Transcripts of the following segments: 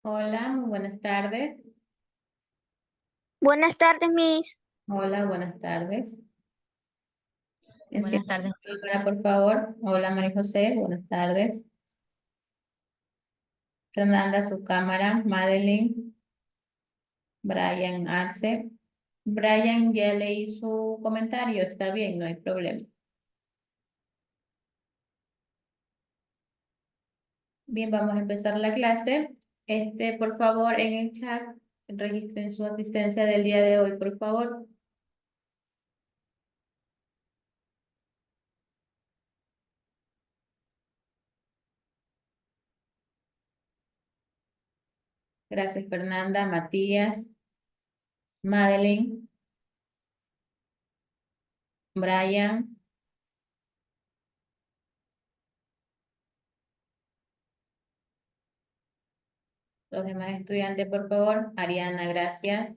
Hola, muy buenas tardes. Buenas tardes, Miss. Hola, buenas tardes. Buenas Encienda tardes. su cámara, por favor. Hola, María José, buenas tardes. Fernanda, su cámara. Madeline, Brian Arce. Brian, ya leí su comentario, está bien, no hay problema. Bien, vamos a empezar la clase. Por favor, en el chat, registren su asistencia del día de hoy, por favor. Gracias, Fernanda, Matías, Madeline, Brian. Los demás estudiantes, por favor. Ariana, gracias.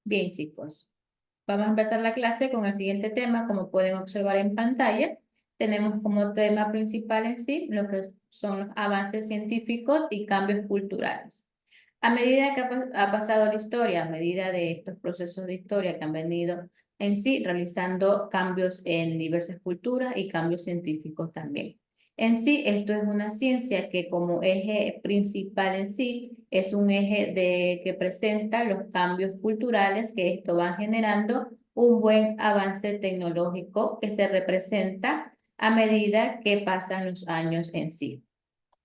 Bien, chicos. Vamos a empezar la clase con el siguiente tema. Como pueden observar en pantalla, tenemos como tema principal en sí lo que son los avances científicos y cambios culturales. A medida que ha pasado la historia, a medida de estos procesos de historia que han venido en sí realizando cambios en diversas culturas y cambios científicos también. En sí, esto es una ciencia que como eje principal en sí es un eje que presenta los cambios culturales que esto va generando un buen avance tecnológico que se representa a medida que pasan los años en sí.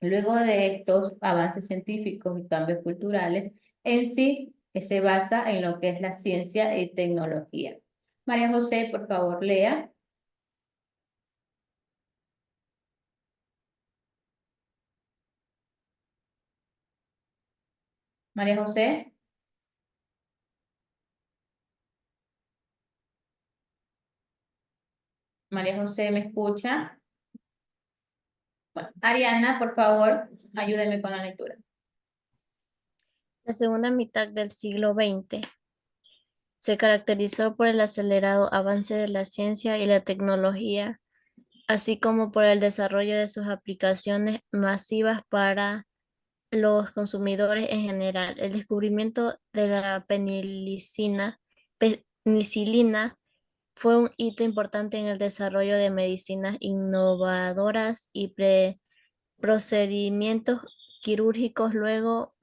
Luego de estos avances científicos y cambios culturales, en sí se basa en lo que es la ciencia y tecnología. María José, por favor, lea. María José, María José, ¿me escucha? Bueno, Ariana, por favor, ayúdeme con la lectura. La segunda mitad del siglo XX se caracterizó por el acelerado avance de la ciencia y la tecnología, así como por el desarrollo de sus aplicaciones masivas para los consumidores en general. El descubrimiento de la penicilina fue un hito importante en el desarrollo de medicinas innovadoras y procedimientos quirúrgicos. Luego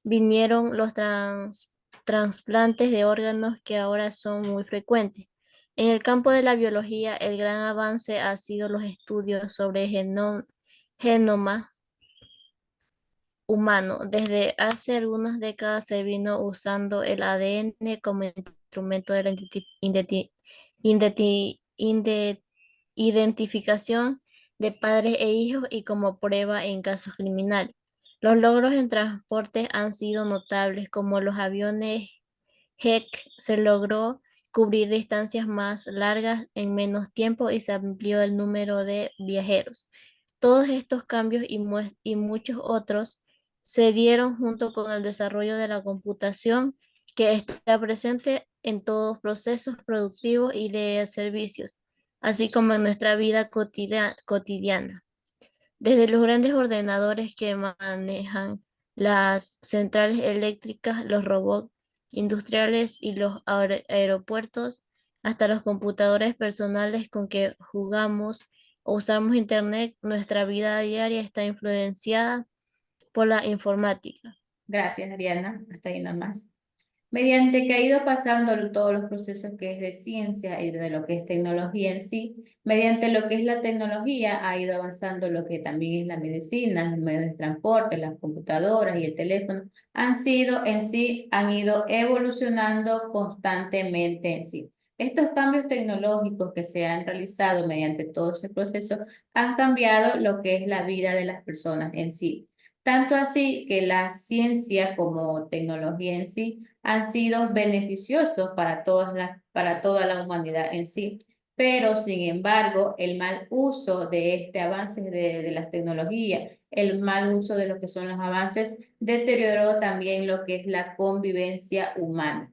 vinieron los trasplantes de órganos que ahora son muy frecuentes. En el campo de la biología, el gran avance ha sido los estudios sobre genoma humano. Desde hace algunas décadas se vino usando el ADN como instrumento de la identificación de padres e hijos y como prueba en casos criminales. Los logros en transporte han sido notables, como los aviones Heck se logró cubrir distancias más largas en menos tiempo y se amplió el número de viajeros. Todos estos cambios y muchos otros se dieron junto con el desarrollo de la computación que está presente en todos los procesos productivos y de servicios, así como en nuestra vida cotidiana. Desde los grandes ordenadores que manejan las centrales eléctricas, los robots industriales y los aeropuertos, hasta los computadores personales con que jugamos o usamos Internet, nuestra vida diaria está influenciada por la informática. Gracias, Ariana. Hasta ahí nada más. Mediante que ha ido pasando todos los procesos que es de ciencia y de lo que es tecnología en sí, mediante lo que es la tecnología ha ido avanzando lo que también es la medicina, los medios de transporte, las computadoras y el teléfono, han ido evolucionando constantemente en sí. Estos cambios tecnológicos que se han realizado mediante todo ese proceso han cambiado lo que es la vida de las personas en sí. Tanto así que la ciencia como tecnología en sí han sido beneficiosos para toda la humanidad en sí. Pero, sin embargo, el mal uso de este avance de las tecnologías, el mal uso de lo que son los avances, deterioró también lo que es la convivencia humana.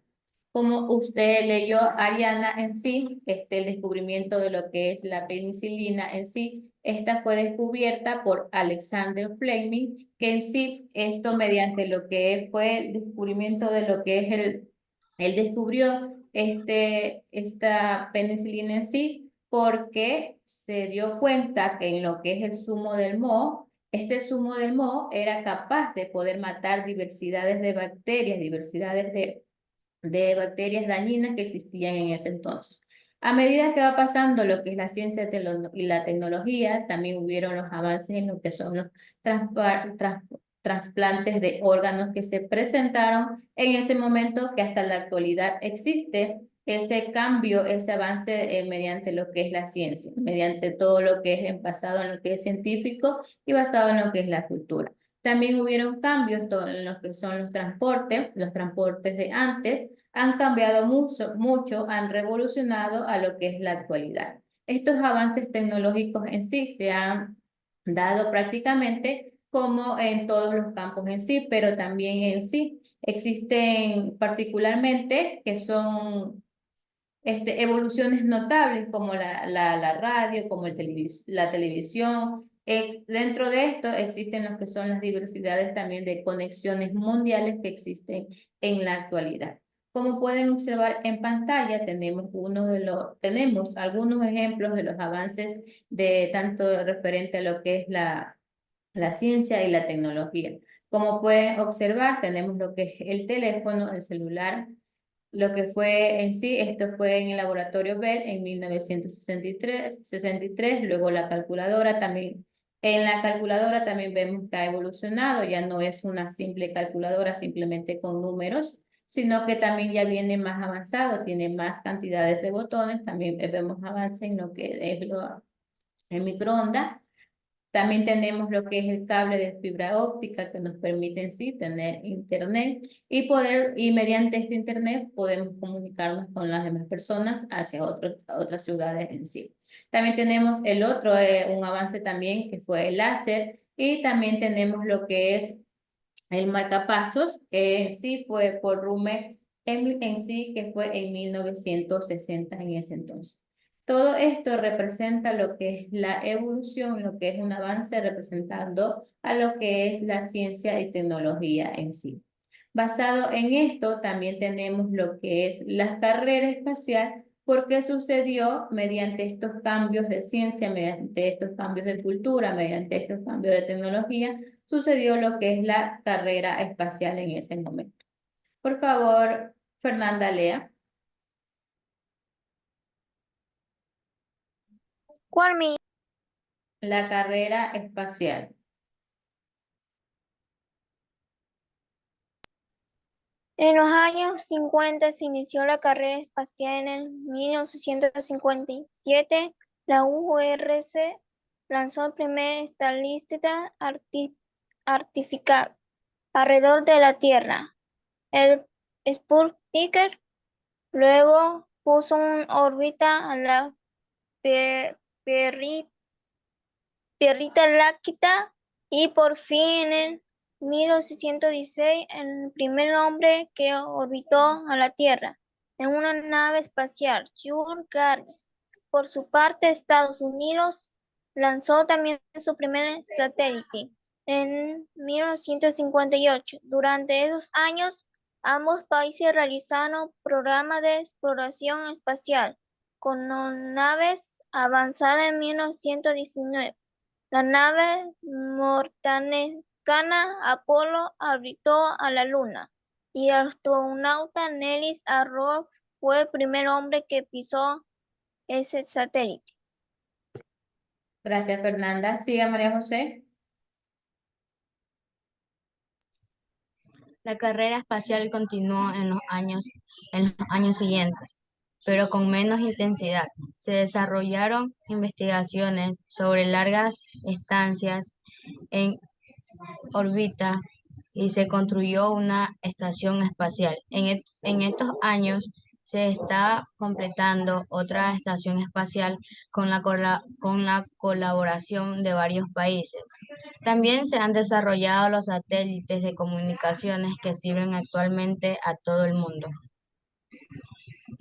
Como usted leyó, Ariana, en sí, el descubrimiento de lo que es la penicilina en sí, esta fue descubierta por Alexander Fleming, que en sí, esto mediante lo que fue el descubrimiento de lo que es él descubrió esta penicilina en sí, porque se dio cuenta que en lo que es el zumo del moho, este zumo del moho era capaz de poder matar diversidades de bacterias, diversidades de bacterias dañinas que existían en ese entonces. A medida que va pasando lo que es la ciencia y la tecnología, también hubieron los avances en lo que son los trasplantes de órganos que se presentaron en ese momento que hasta la actualidad existe ese cambio, ese avance mediante lo que es la ciencia, mediante todo lo que es basado en lo que es científico y basado en lo que es la cultura. También hubieron cambios en lo que son los transportes de antes han cambiado mucho, mucho, han revolucionado a lo que es la actualidad. Estos avances tecnológicos en sí se han dado prácticamente como en todos los campos en sí, pero también en sí existen particularmente que son evoluciones notables como la radio, como la televisión. Dentro de esto existen lo que son las diversidades también de conexiones mundiales que existen en la actualidad. Como pueden observar en pantalla, tenemos algunos ejemplos de los avances de tanto referente a lo que es la ciencia y la tecnología. Como pueden observar, tenemos lo que es el teléfono, el celular, lo que fue en sí, esto fue en el laboratorio Bell en 1963, luego la calculadora también. En la calculadora también vemos que ha evolucionado, ya no es una simple calculadora simplemente con números, sino que también ya viene más avanzado, tiene más cantidades de botones, también vemos avance en lo que es el microondas. También tenemos lo que es el cable de fibra óptica que nos permite en sí tener internet y mediante este internet podemos comunicarnos con las demás personas hacia otras ciudades en sí. También tenemos un avance también que fue el láser y también tenemos lo que es el marcapasos, que en sí fue por Rummel en sí, que fue en 1960 en ese entonces. Todo esto representa lo que es la evolución, lo que es un avance representando a lo que es la ciencia y tecnología en sí. Basado en esto, también tenemos lo que es la carrera espacial, porque sucedió mediante estos cambios de ciencia, mediante estos cambios de cultura, mediante estos cambios de tecnología, sucedió lo que es la carrera espacial en ese momento. Por favor, Fernanda, lea. ¿Cuál mi? La carrera espacial. En los años 50 se inició la carrera espacial. En el 1957, la URC lanzó el primer satélite artificial alrededor de la Tierra, el Sputnik. Luego puso en órbita a la Pe- Perri- Pierrita Láctea y por fin en 1816 el primer hombre que orbitó a la Tierra en una nave espacial, Jules Gary. Por su parte, Estados Unidos lanzó también su primer satélite en 1958. Durante esos años, ambos países realizaron programas de exploración espacial con naves avanzadas en 1919. La nave norteamericana Apolo orbitó a la Luna y el astronauta Neil Armstrong fue el primer hombre que pisó ese satélite. Gracias, Fernanda. Siga, María José. La carrera espacial continuó en los años siguientes, pero con menos intensidad. Se desarrollaron investigaciones sobre largas estancias en órbita y se construyó una estación espacial. En estos años se está completando otra estación espacial con la colaboración de varios países. También se han desarrollado los satélites de comunicaciones que sirven actualmente a todo el mundo.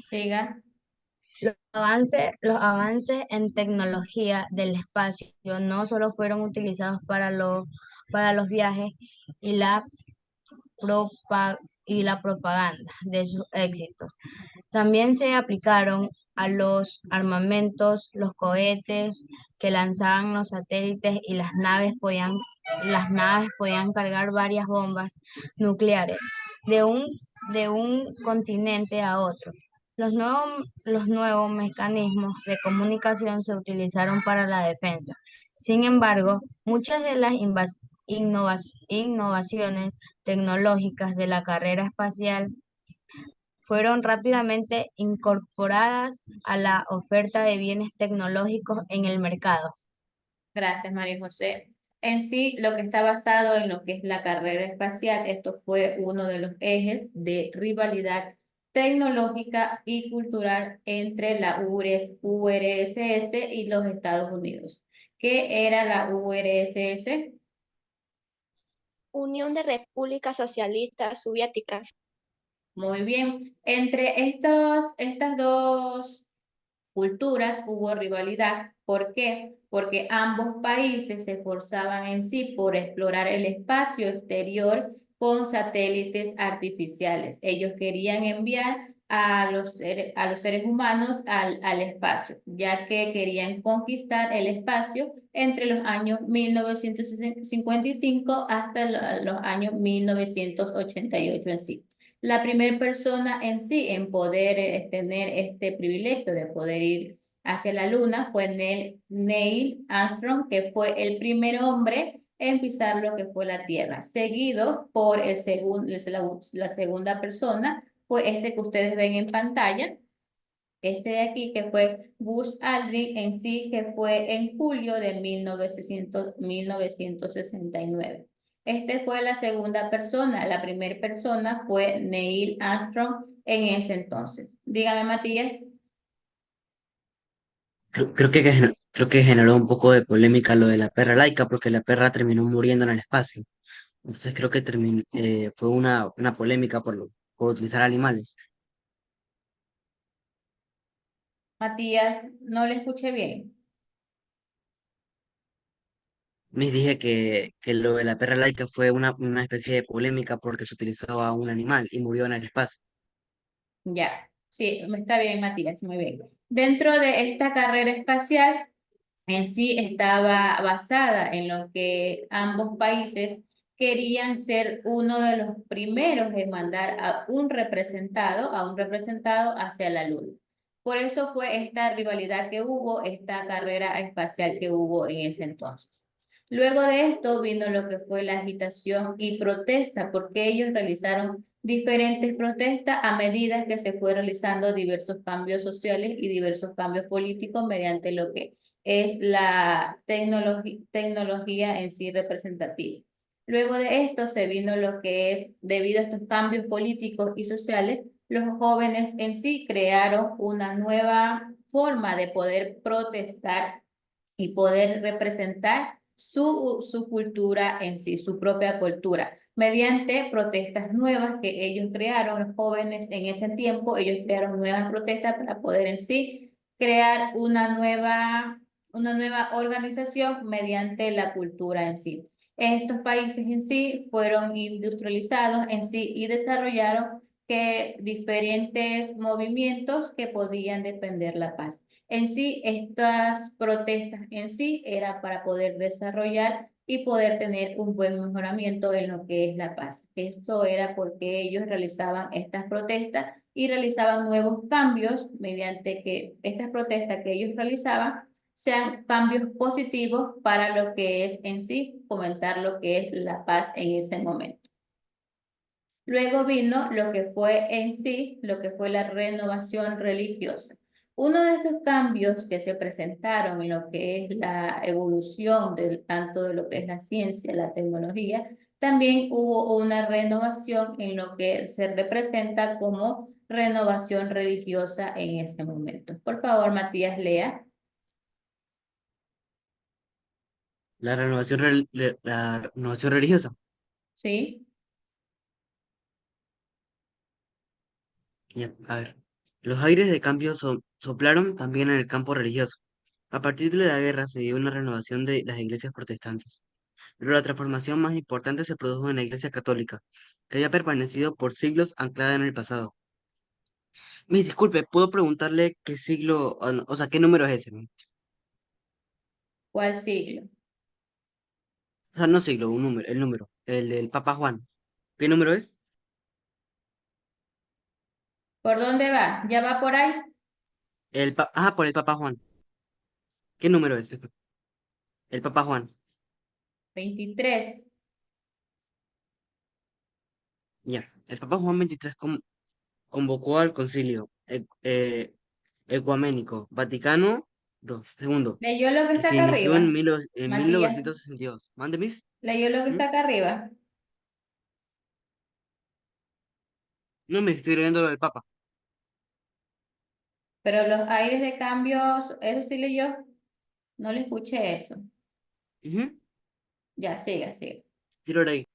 Siga. Los avances en tecnología del espacio no solo fueron utilizados para los viajes y y la propaganda de sus éxitos. También se aplicaron a los armamentos, los cohetes que lanzaban los satélites y las naves podían cargar varias bombas nucleares de de un continente a otro. Los nuevos mecanismos de comunicación se utilizaron para la defensa. Sin embargo, muchas de las innovaciones tecnológicas de la carrera espacial fueron rápidamente incorporadas a la oferta de bienes tecnológicos en el mercado. Gracias, María José. En sí, lo que está basado en lo que es la carrera espacial, esto fue uno de los ejes de rivalidad tecnológica y cultural entre la URSS y los Estados Unidos. ¿Qué era la URSS? Unión de Repúblicas Socialistas Soviéticas. Muy bien. Entre estas dos culturas hubo rivalidad. ¿Por qué? Porque ambos países se esforzaban en sí por explorar el espacio exterior con satélites artificiales. Ellos querían enviar a los seres humanos al espacio, ya que querían conquistar el espacio entre los años 1955 hasta los años 1988 en sí. La primera persona en sí en poder tener este privilegio de poder ir hacia la luna fue Neil Armstrong, que fue el primer hombre en pisar lo que fue la Tierra, seguido por la segunda persona, fue este que ustedes ven en pantalla, este de aquí, que fue Buzz Aldrin en sí, que fue en julio de 1969. Este fue la segunda persona. La primera persona fue Neil Armstrong en ese entonces. Dígame, Matías. Creo que generó un poco de polémica lo de la perra laica, porque la perra terminó muriendo en el espacio. Entonces creo que fue una polémica por utilizar animales. Matías, no le escuché bien. Me dije que lo de la perra laica fue una especie de polémica porque se utilizó a un animal y murió en el espacio. Ya, sí, está bien, Matías, muy bien. Dentro de esta carrera espacial, en sí estaba basada en lo que ambos países querían ser uno de los primeros en mandar a un representado hacia la Luna. Por eso fue esta rivalidad que hubo, esta carrera espacial que hubo en ese entonces. Luego de esto vino lo que fue la agitación y protesta, porque ellos realizaron diferentes protestas a medida que se fue realizando diversos cambios sociales y diversos cambios políticos mediante lo que es la tecnología en sí representativa. Luego de esto se vino lo que es, debido a estos cambios políticos y sociales, los jóvenes en sí crearon una nueva forma de poder protestar y poder representar su cultura en sí, su propia cultura, mediante protestas nuevas que ellos crearon, los jóvenes en ese tiempo, ellos crearon nuevas protestas para poder en sí crear una nueva organización mediante la cultura en sí. Estos países en sí fueron industrializados en sí y desarrollaron diferentes movimientos que podían defender la paz. En sí, estas protestas en sí era para poder desarrollar y poder tener un buen mejoramiento en lo que es la paz. Esto era porque ellos realizaban estas protestas y realizaban nuevos cambios mediante que estas protestas que ellos realizaban sean cambios positivos para lo que es en sí fomentar lo que es la paz en ese momento. Luego vino lo que fue en sí, lo que fue la renovación religiosa. Uno de estos cambios que se presentaron en lo que es la evolución tanto de lo que es la ciencia, la tecnología, también hubo una renovación en lo que se representa como renovación religiosa en ese momento. Por favor, Matías, lea. La renovación religiosa. ¿Sí? Ya, a ver. Los aires de cambio soplaron también en el campo religioso. A partir de la guerra se dio una renovación de las iglesias protestantes, pero la transformación más importante se produjo en la Iglesia Católica, que había permanecido por siglos anclada en el pasado. Mis disculpe, ¿puedo preguntarle qué siglo, no, o sea, qué número es ese? ¿Cuál siglo? O sea, no siglo, el número, el del Papa Juan. ¿Qué número es? ¿Por dónde va? ¿Ya va por ahí? Por el Papa Juan. ¿Qué número es? El Papa Juan. 23. Ya. El Papa Juan 23 convocó al concilio ecuménico Vaticano II, segundo, ¿Leyó lo que que está se acá inició en, arriba, 19 en Matías? 1962. ¿Mande, mis? ¿Leyó lo que ¿Mm? está acá arriba? No me estoy leyendo lo del Papa. Pero los aires de cambios, eso sí leyó. No le escuché eso. Ujú. Ya, siga, siga. Tiro ahí.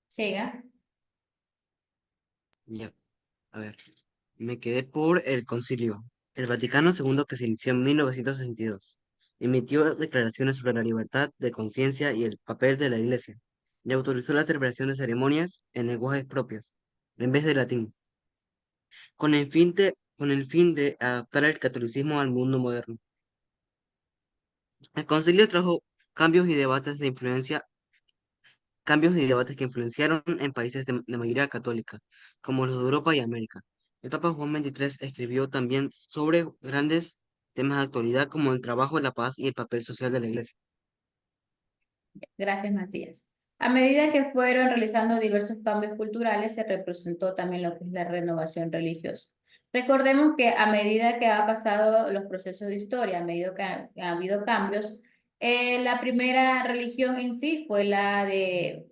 Siga. Ya. A ver. Me quedé por el concilio. El Vaticano II, que se inició en 1962, emitió declaraciones sobre la libertad de conciencia y el papel de la Iglesia, y autorizó la celebración de ceremonias en lenguajes propios, en vez de latín, con el fin de adaptar el catolicismo al mundo moderno. El concilio trajo cambios y debates de influencia, cambios y debates que influenciaron en países de mayoría católica, como los de Europa y América. El Papa Juan XXIII escribió también sobre grandes temas de actualidad como el trabajo, la paz y el papel social de la Iglesia. Gracias, Matías. A medida que fueron realizando diversos cambios culturales, se representó también lo que es la renovación religiosa. Recordemos que a medida que ha pasado los procesos de historia, a medida que ha habido cambios, la primera religión en sí fue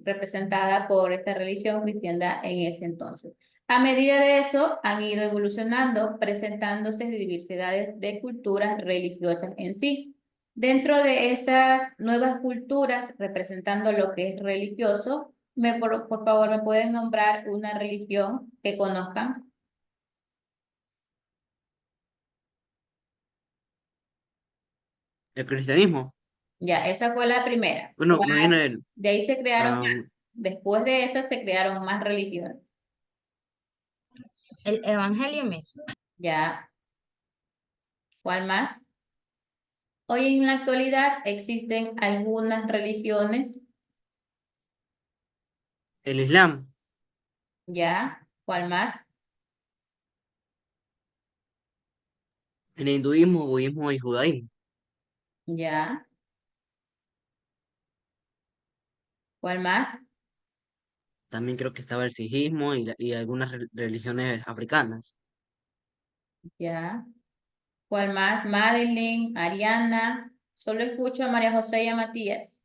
representada por esta religión cristiana en ese entonces. A medida de eso, han ido evolucionando, presentándose diversidades de culturas religiosas en sí. Dentro de esas nuevas culturas, representando lo que es religioso, por favor, ¿me pueden nombrar una religión que conozcan? El cristianismo, Ya, esa fue la primera. bueno, más bien De ahí se crearon más. am, Después de esa se crearon más religiones. El Evangelio mismo. Ya, ¿cuál más? Hoy en la actualidad existen algunas religiones. el Islam, Ya, ¿cuál más? el hinduismo, budismo y judaísmo. Ya, ¿cuál más? También creo que estaba el sijismo y algunas religiones africanas. Ya. ¿Cuál más? Madeline, Ariana. Solo escucho a María José y a Matías.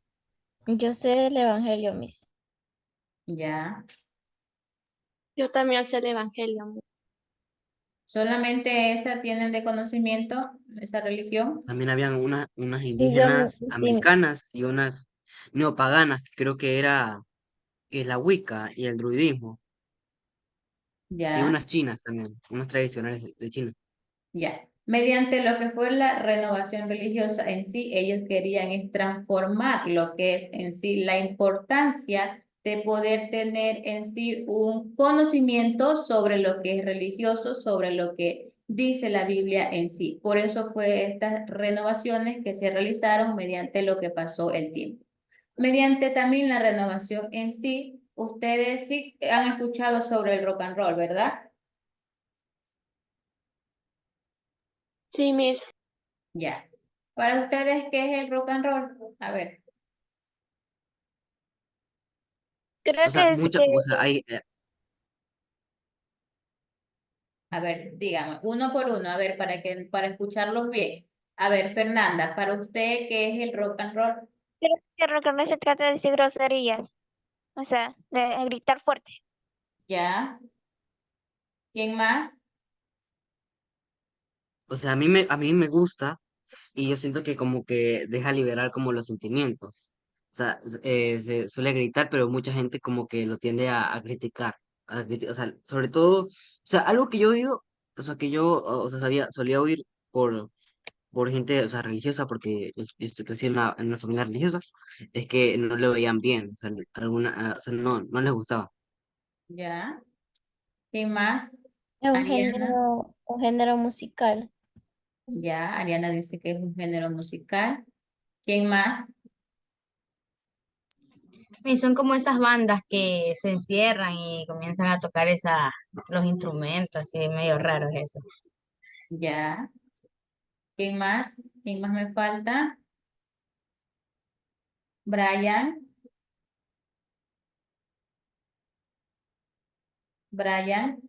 Yo sé el Evangelio, Miss. Ya. Yo también sé el Evangelio. Solamente esa tienen de conocimiento, esa religión. También habían unas Sí, yo indígenas sí, Miss. americanas y unas neopaganas, que creo que era la Wicca y el druidismo, y Ya. unas chinas también, unas tradicionales de China. Ya. Mediante lo que fue la renovación religiosa en sí, ellos querían es transformar lo que es en sí la importancia de poder tener en sí un conocimiento sobre lo que es religioso, sobre lo que dice la Biblia en sí. Por eso fue estas renovaciones que se realizaron mediante lo que pasó el tiempo. Mediante también la renovación en sí, ustedes sí han escuchado sobre el rock and roll, ¿verdad? Sí, Miss. Ya. Para ustedes, ¿qué es el rock and roll? A ver, Creo O sea, que es o sea, hay, a ver, dígame, uno por uno, a ver, para escucharlos bien. A ver, Fernanda, para usted, ¿qué es el rock and roll? creo que rock and roll se trata de decir groserías, o sea, de gritar fuerte. Ya. ¿Quién más? o sea, a mí me gusta y yo siento que como que deja liberar como los sentimientos. O sea, se suele gritar, pero mucha gente como que lo tiende a criticar. O sea, sobre todo, o sea, algo que yo digo, o sea, que yo, o sea, solía oír por gente, o sea, religiosa, porque crecí en una familia religiosa, es que no lo veían bien, o sea, o sea, no les gustaba. Ya. ¿Quién más? Es Ariana. un género musical. Ya, Ariana dice que es un género musical. ¿Quién más? Y son como esas bandas que se encierran y comienzan a tocar los instrumentos, así medio raros eso. Ya. ¿Quién más? ¿Quién más me falta? Brian. Brian.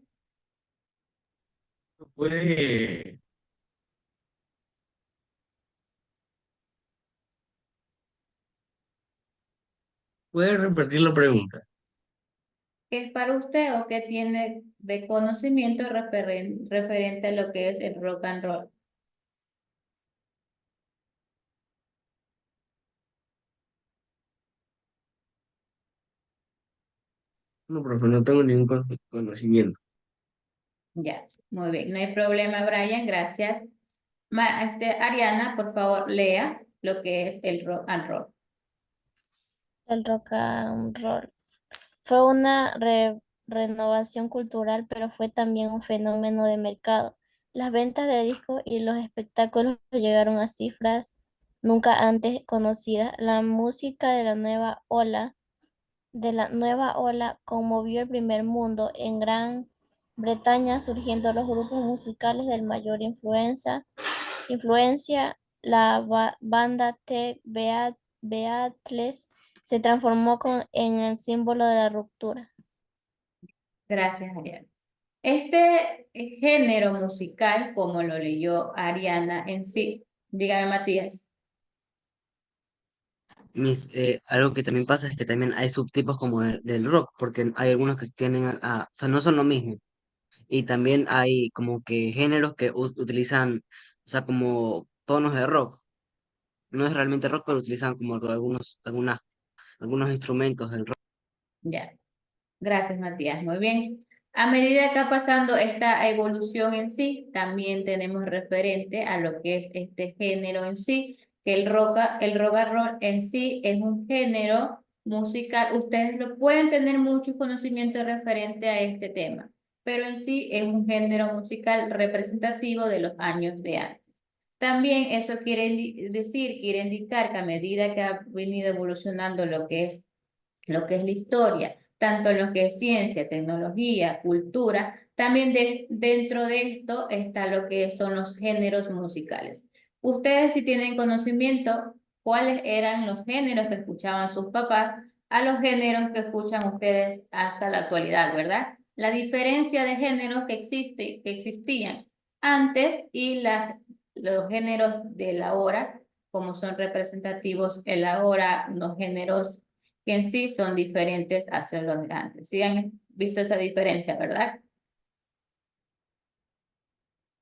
Puede, puede repetir la pregunta. ¿Qué es para usted o qué tiene de conocimiento referente a lo que es el rock and roll? No, profe, no tengo ningún conocimiento. Ya, muy bien. No hay problema, Brian. Gracias. Ariana, por favor, lea lo que es el rock and roll. El rock and roll. Fue una renovación cultural, pero fue también un fenómeno de mercado. Las ventas de discos y los espectáculos llegaron a cifras nunca antes conocidas. La música de la nueva ola conmovió el primer mundo. En Gran Bretaña surgiendo los grupos musicales de mayor influencia, la banda Beatles se transformó en el símbolo de la ruptura. Gracias, Ariana. Este género musical, como lo leyó Ariana en sí, dígame, Matías. Algo que también pasa es que también hay subtipos como del rock, porque hay algunos que tienen, o sea, no son lo mismo. Y también hay como que géneros que utilizan, o sea, como tonos de rock. No es realmente rock, pero utilizan como algunos instrumentos del rock. Ya. Gracias, Matías. Muy bien. A medida que va pasando esta evolución en sí, también tenemos referente a lo que es este género en sí, que el rock and roll en sí es un género musical. Ustedes lo pueden tener mucho conocimiento referente a este tema, pero en sí es un género musical representativo de los años de antes. También eso quiere indicar que a medida que ha venido evolucionando lo que es la historia, tanto en lo que es ciencia, tecnología, cultura, también dentro de esto está lo que son los géneros musicales. Ustedes si tienen conocimiento, ¿cuáles eran los géneros que escuchaban sus papás a los géneros que escuchan ustedes hasta la actualidad, ¿verdad? La diferencia de géneros que existían antes y los géneros de la hora, como son representativos el ahora, los géneros que en sí son diferentes a los de antes. ¿Sí han visto esa diferencia, verdad?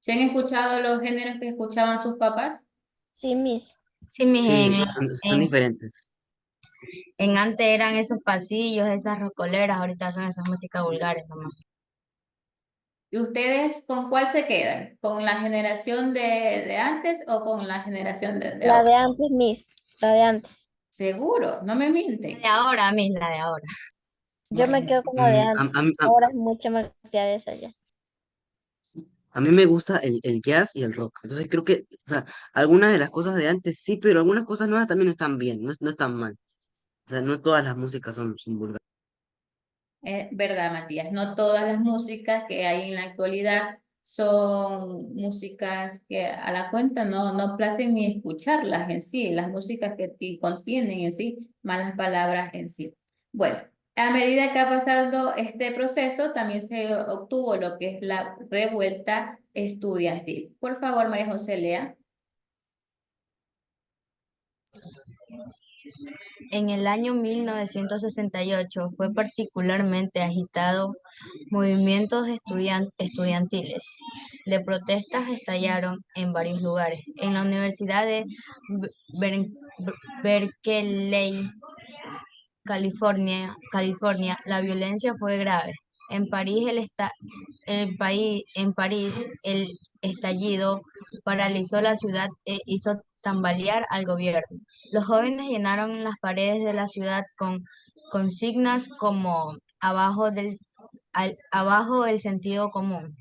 ¿Se han escuchado los géneros que escuchaban sus papás? Sí, Miss. Sí, mis, Sí, son diferentes. en antes eran esos pasillos, esas rocoleras, ahorita son esas músicas vulgares nomás. ¿Y ustedes con cuál se quedan? ¿Con la generación de antes o con la generación de La ahora? de antes, Miss. La de antes. Seguro, no me La de mienten. ahora, mis, la de ahora. Yo me Bueno, quedo con la de A, antes. a mí Ahora es mucho más de esa ya. a mí me gusta el jazz y el rock. Entonces creo que, o sea, algunas de las cosas de antes sí, pero algunas cosas nuevas también están bien, no están mal. O sea, no todas las músicas son vulgares. verdad, Matías. No todas las músicas que hay en la actualidad son músicas que a la cuenta no placen ni escucharlas en sí, las músicas que contienen en sí malas palabras en sí. Bueno, a medida que ha pasado este proceso, también se obtuvo lo que es la revuelta estudiantil. Por favor, María José, lea. En el año 1968 fue particularmente agitado. Movimientos estudiantiles de protestas estallaron en varios lugares. En la Universidad de Ber- Berkeley, California, la violencia fue grave. En París, el estallido paralizó la ciudad e hizo tambalear al gobierno. Los jóvenes llenaron las paredes de la ciudad con consignas como abajo el sentido común.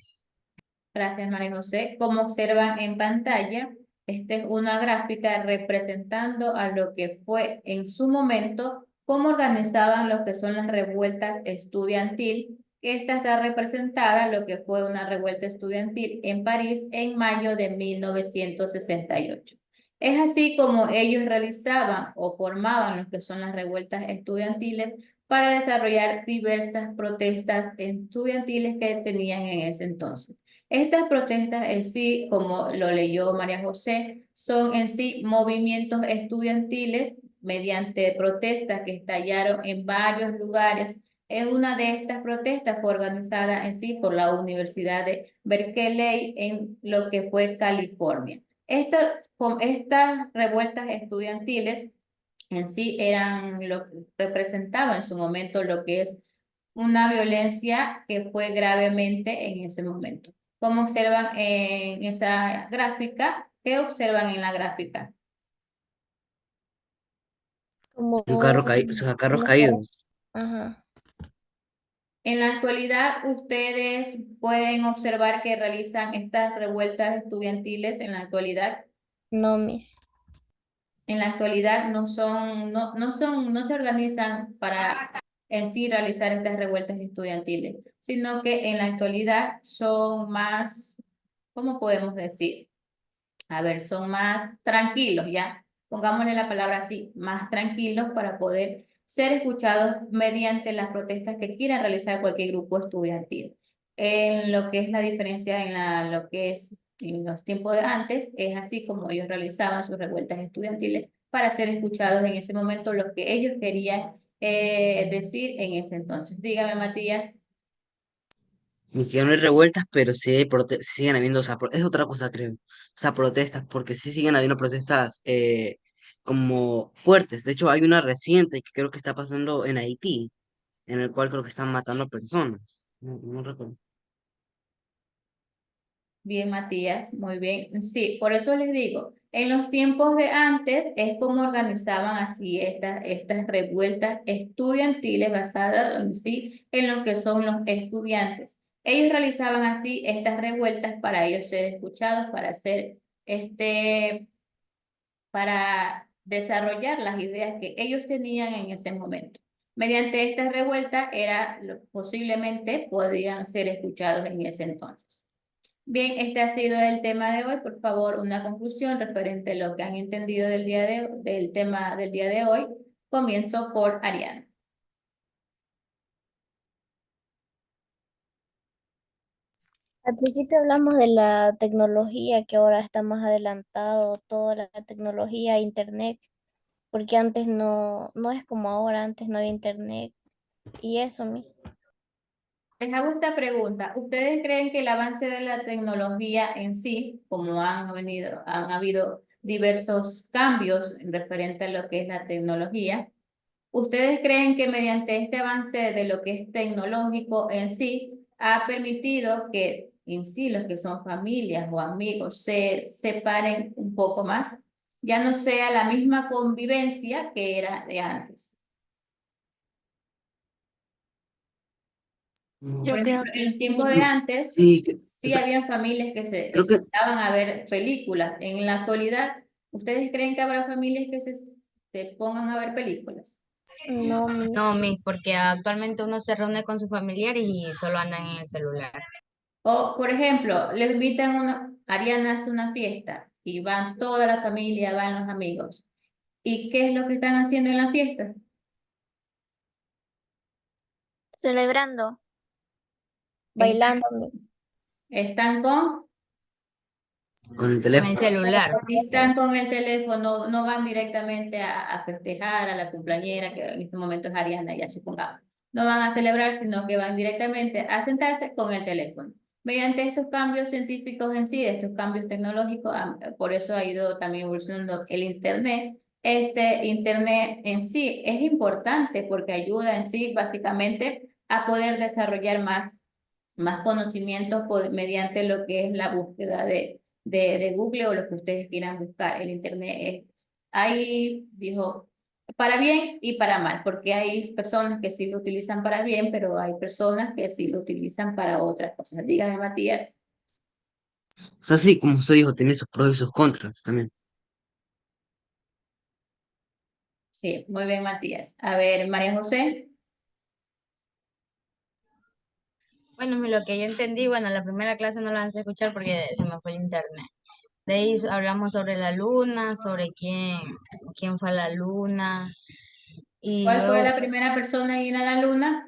Gracias, María José. Como observan en pantalla, esta es una gráfica representando a lo que fue en su momento, cómo organizaban lo que son las revueltas estudiantil. Esta está representada lo que fue una revuelta estudiantil en París en mayo de 1968. Es así como ellos realizaban o formaban lo que son las revueltas estudiantiles para desarrollar diversas protestas estudiantiles que tenían en ese entonces. Estas protestas en sí, como lo leyó María José, son en sí movimientos estudiantiles mediante protestas que estallaron en varios lugares. En una de estas protestas fue organizada en sí por la Universidad de Berkeley en lo que fue California. Estas revueltas estudiantiles en sí eran lo que representaba en su momento lo que es una violencia que fue gravemente en ese momento. Como observan en esa gráfica, ¿qué observan en la gráfica? Como O sea, carros unos caídos. ajá, En la actualidad, ustedes pueden observar que realizan estas revueltas estudiantiles en la actualidad. no, mis. En la actualidad no se organizan para en sí realizar estas revueltas estudiantiles, sino que en la actualidad son más, ¿cómo podemos decir? A ver, son más tranquilos, ¿ya? Pongámosle la palabra así, más tranquilos para poder ser escuchados mediante las protestas que quiera realizar cualquier grupo estudiantil. En lo que es la diferencia lo que es en los tiempos de antes, es así como ellos realizaban sus revueltas estudiantiles para ser escuchados en ese momento lo que ellos querían decir en ese entonces. Dígame, Matías. Ni siquiera no hay revueltas, pero sí hay siguen habiendo, o sea, es otra cosa, creo. O sea, protestas, porque sí siguen habiendo protestas como fuertes. De hecho, hay una reciente que creo que está pasando en Haití, en el cual creo que están matando personas. No recuerdo. Bien, Matías, muy bien. Sí, por eso les digo, en los tiempos de antes es como organizaban así estas revueltas estudiantiles basadas en sí en lo que son los estudiantes. Ellos realizaban así estas revueltas para ellos ser escuchados, para desarrollar las ideas que ellos tenían en ese momento. Mediante estas revueltas posiblemente podían ser escuchados en ese entonces. Bien, este ha sido el tema de hoy. Por favor, una conclusión referente a lo que han entendido del tema del día de hoy. Comienzo por Ariana. Al principio hablamos de la tecnología, que ahora está más adelantado, toda la tecnología, internet, porque antes no es como ahora, antes no había internet y eso, mis. Les hago esta pregunta. ¿Ustedes creen que el avance de la tecnología en sí, como han habido diversos cambios en referente a lo que es la tecnología? ¿Ustedes creen que mediante este avance de lo que es tecnológico en sí ha permitido que en sí los que son familias o amigos se separen un poco más? Ya no sea la misma convivencia que era de antes. Yo Por creo ejemplo, en que el tiempo de sí. antes, Sí, o sí sea, habían familias que creo se que sentaban a ver películas. En la actualidad, ¿ustedes creen que habrá familias que se pongan a ver películas? No, mis. No, mis, porque actualmente uno se reúne con sus familiares y solo andan en el celular. O, por ejemplo, le invitan Ariana hace una fiesta y van toda la familia, van los amigos. ¿Y qué es lo que están haciendo en la fiesta? Celebrando. Están, Bailando, mis. están con, con el Con el teléfono. celular. están con el teléfono, no van directamente a festejar a la cumpleañera, que en este momento es Ariana, ya supongamos. No van a celebrar, sino que van directamente a sentarse con el teléfono. Mediante estos cambios científicos en sí, estos cambios tecnológicos, por eso ha ido también evolucionando el Internet. Este Internet en sí es importante porque ayuda en sí básicamente a poder desarrollar más conocimientos mediante lo que es la búsqueda de Google o lo que ustedes quieran buscar. El Internet ahí dijo para bien y para mal, porque hay personas que sí lo utilizan para bien, pero hay personas que sí lo utilizan para otras cosas. Dígame, Matías. O sea, sí, como usted dijo, tiene sus pros y sus contras también. Sí, muy bien, Matías. A ver, María José. Bueno, lo que yo entendí, bueno, la primera clase no la vas a escuchar porque se me fue el internet. De ahí hablamos sobre la luna, sobre quién fue a la luna. Y ¿Cuál fue luego, la primera persona en ir a la luna?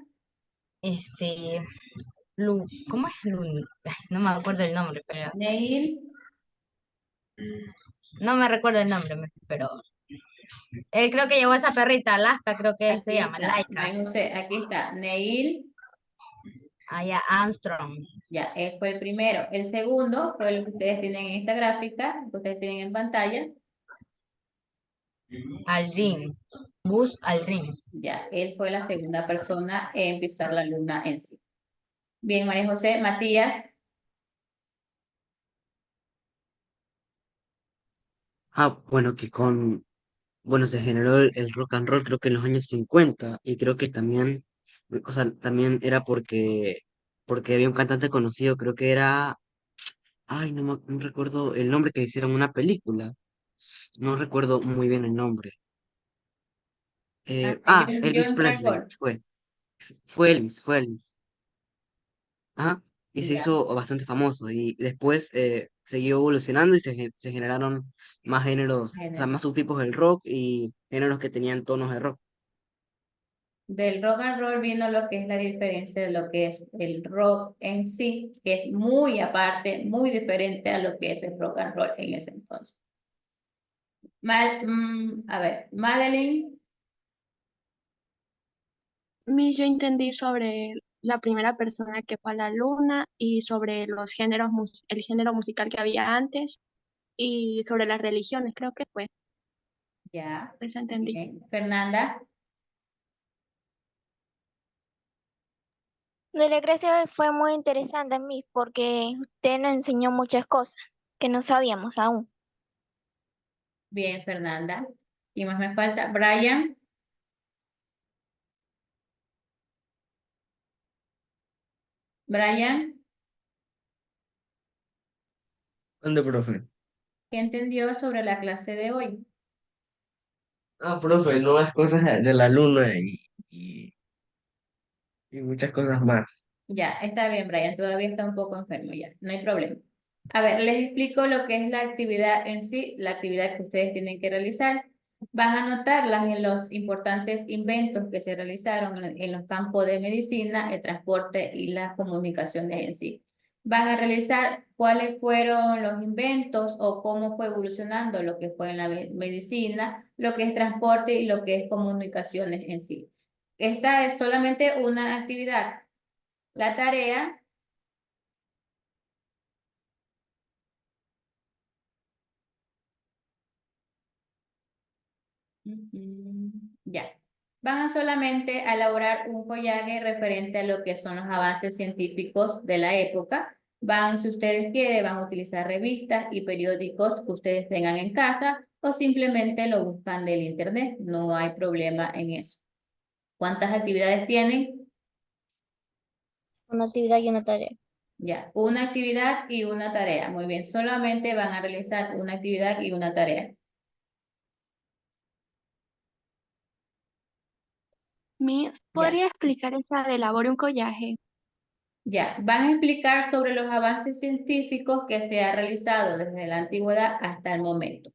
este, ¿cómo es Luna? Ay, no me acuerdo el nombre, pero Neil. no me recuerdo el nombre, pero él creo que llevó a esa perrita, Alaska, creo que se Aquí llama, está, Laika, María José, aquí está. Neil. allá Armstrong, Ya, él fue el primero. El segundo fue lo que ustedes tienen en esta gráfica, que ustedes tienen en pantalla. Aldrin, Buzz Aldrin. Ya, él fue la segunda persona en pisar la luna en sí. Bien, María José. Matías. Bueno, bueno, se generó el rock and roll creo que en los años 50 y creo que también, o sea, también era porque había un cantante conocido, creo que era, ay, no recuerdo el nombre que hicieron una película, no recuerdo muy bien el nombre. Elvis John Presley, Travolta. fue Elvis. Ajá, y se Ya, hizo bastante famoso y después siguió evolucionando y se generaron más géneros, o sea, género. más subtipos del rock y géneros que tenían tonos de rock. Del rock and roll vino lo que es la diferencia de lo que es el rock en sí, que es muy aparte, muy diferente a lo que es el rock and roll en ese entonces. A ver, Madeline. Miss, yo entendí sobre la primera persona que fue a la luna y sobre los géneros, el género musical que había antes y sobre las religiones, creo que fue. Ya, Eso entendí. bien. Fernanda. De la clase de hoy fue muy interesante a mí porque usted nos enseñó muchas cosas que no sabíamos aún. Bien, Fernanda. ¿Y más me falta? Brian. Brian, ¿Dónde, profe? ¿qué entendió sobre la clase de hoy? Profe, nuevas cosas de la luna y muchas cosas más. Ya, está bien, Brian, todavía está un poco enfermo ya, no hay problema. A ver, les explico lo que es la actividad en sí, la actividad que ustedes tienen que realizar. Van a anotarlas en los importantes inventos que se realizaron en los campos de medicina, el transporte y las comunicaciones en sí. Van a realizar cuáles fueron los inventos o cómo fue evolucionando lo que fue en la medicina, lo que es transporte y lo que es comunicaciones en sí. Esta es solamente una actividad. La tarea, ya, van a solamente a elaborar un follaje referente a lo que son los avances científicos de la época. Si ustedes quieren, van a utilizar revistas y periódicos que ustedes tengan en casa o simplemente lo buscan del internet. No hay problema en eso. ¿Cuántas actividades tienen? Una actividad y una tarea. Ya, una actividad y una tarea. Muy bien, solamente van a realizar una actividad y una tarea. Miss, Ya. ¿podría explicar esa de elabore un collaje? Ya, van a explicar sobre los avances científicos que se han realizado desde la antigüedad hasta el momento.